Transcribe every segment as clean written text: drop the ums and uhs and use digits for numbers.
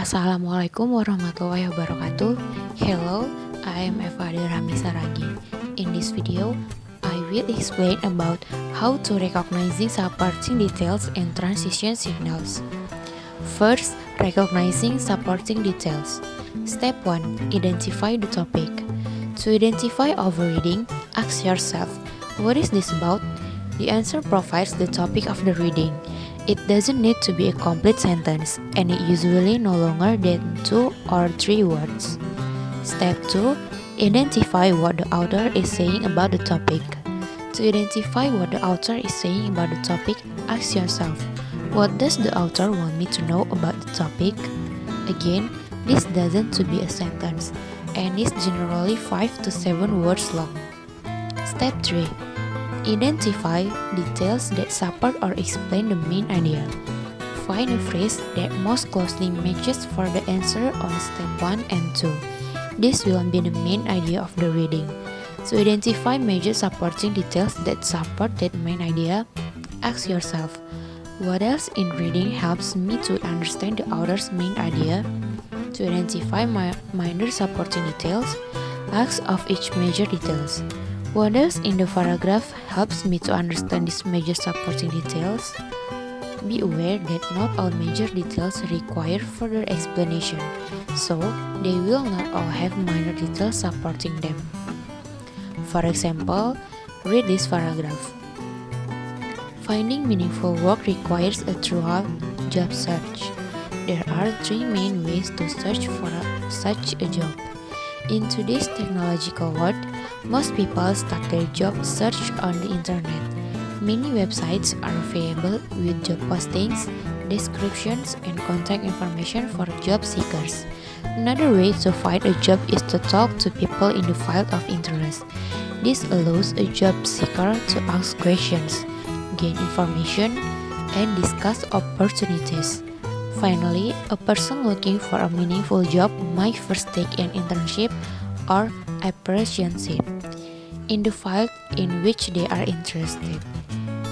Assalamualaikum warahmatullahi wabarakatuh. Hello, I am Rahmi Saragih. In this video, I will explain about how to recognizing supporting details and transition signals. First, recognizing supporting details. Step 1. Identify the topic. To identify overreading, ask yourself, what is this about? The answer provides the topic of the reading. It doesn't need to be a complete sentence, and it usually no longer than 2 or 3 words. Step 2. Identify what the author is saying about the topic. To identify what the author is saying about the topic, ask yourself, what does the author want me to know about the topic? Again, this doesn't to be a sentence, and is generally 5 to 7 words long. Step 3. Identify details that support or explain the main idea. Find a phrase that most closely matches for the answer on step 1 and 2. This will be the main idea of the reading. To identify major supporting details that support that main idea, ask yourself, what else in reading helps me to understand the author's main idea? To identify minor supporting details, ask of each major details. What else in the paragraph helps me to understand these major supporting details? Be aware that not all major details require further explanation, so they will not all have minor details supporting them. For example, read this paragraph. Finding meaningful work requires a thorough job search. There are 3 main ways to search for such a job. In today's technological world, most people start their job search on the internet. Many websites are available with job postings, descriptions, and contact information for job seekers. Another way to find a job is to talk to people in the field of interest. This allows a job seeker to ask questions, gain information, and discuss opportunities. Finally, a person looking for a meaningful job might first take an internship or apprenticeship in the field in which they are interested.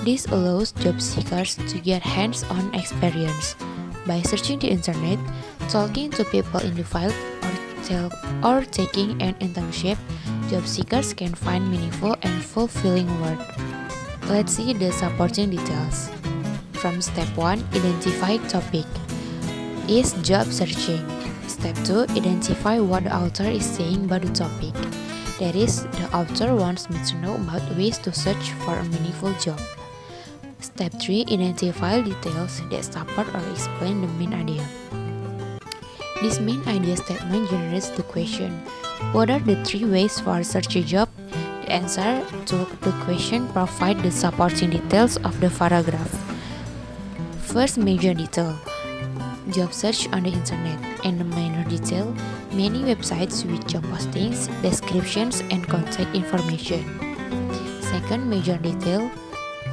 This allows job seekers to get hands-on experience. By searching the internet, talking to people in the field, or taking an internship, job seekers can find meaningful and fulfilling work. Let's see the supporting details. From step 1, identify topic. Is job searching. Step 2, identify what the author is saying about the topic. That is, the author wants me to know about ways to search for a meaningful job. Step 3, identify details that support or explain the main idea. This main idea statement generates the question, what are the 3 ways for search a job? The answer to the question provides the supporting details of the paragraph. First major detail. Job search on the internet, and the minor detail, many websites with job postings, descriptions, and contact information. Second major detail,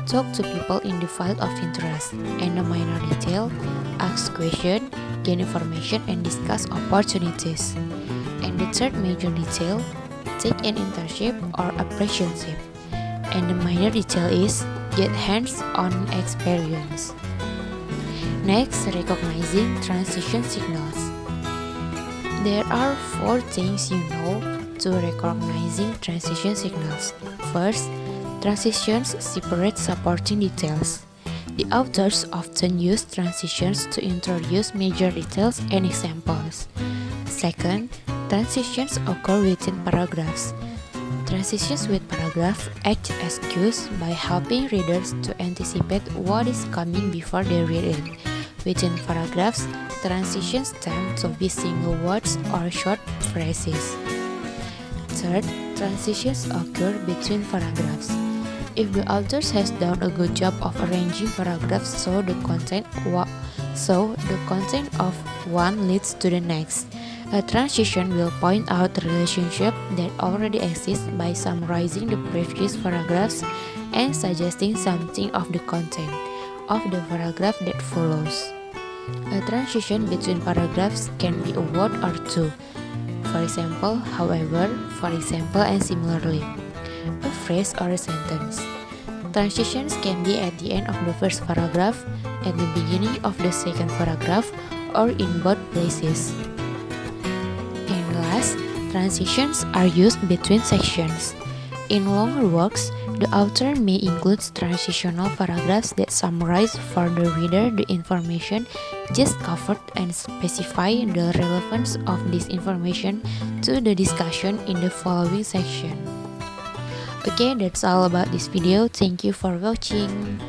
talk to people in the field of interest, and the minor detail, ask questions, gain information, and discuss opportunities. And the third major detail, take an internship or apprenticeship, and the minor detail is get hands-on experience. Next, recognizing transition signals. There are 4 things you know to recognizing transition signals. First, transitions separate supporting details. The authors often use transitions to introduce major details and examples. Second, transitions occur within paragraphs. Transitions with paragraphs act as cues by helping readers to anticipate what is coming before they read it. Within paragraphs, transitions tend to be single words or short phrases. Third, transitions occur between paragraphs. If the author has done a good job of arranging paragraphs so the content of one leads to the next, a transition will point out the relationship that already exists by summarizing the previous paragraphs and suggesting something of the content of the paragraph that follows. A transition between paragraphs can be a word or 2. For example, however, for example, and similarly. A phrase or a sentence. Transitions can be at the end of the first paragraph, at the beginning of the second paragraph, or in both places. And last, transitions are used between sections. In longer works, the author may include transitional paragraphs that summarize for the reader the information just covered and specify the relevance of this information to the discussion in the following section. Okay, that's all about this video. Thank you for watching.